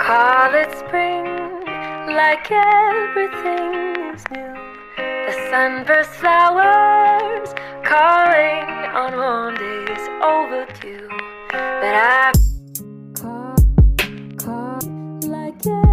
Call it spring, like everything is new. The sunburst flowers calling on warm days overdue. But I call like everything.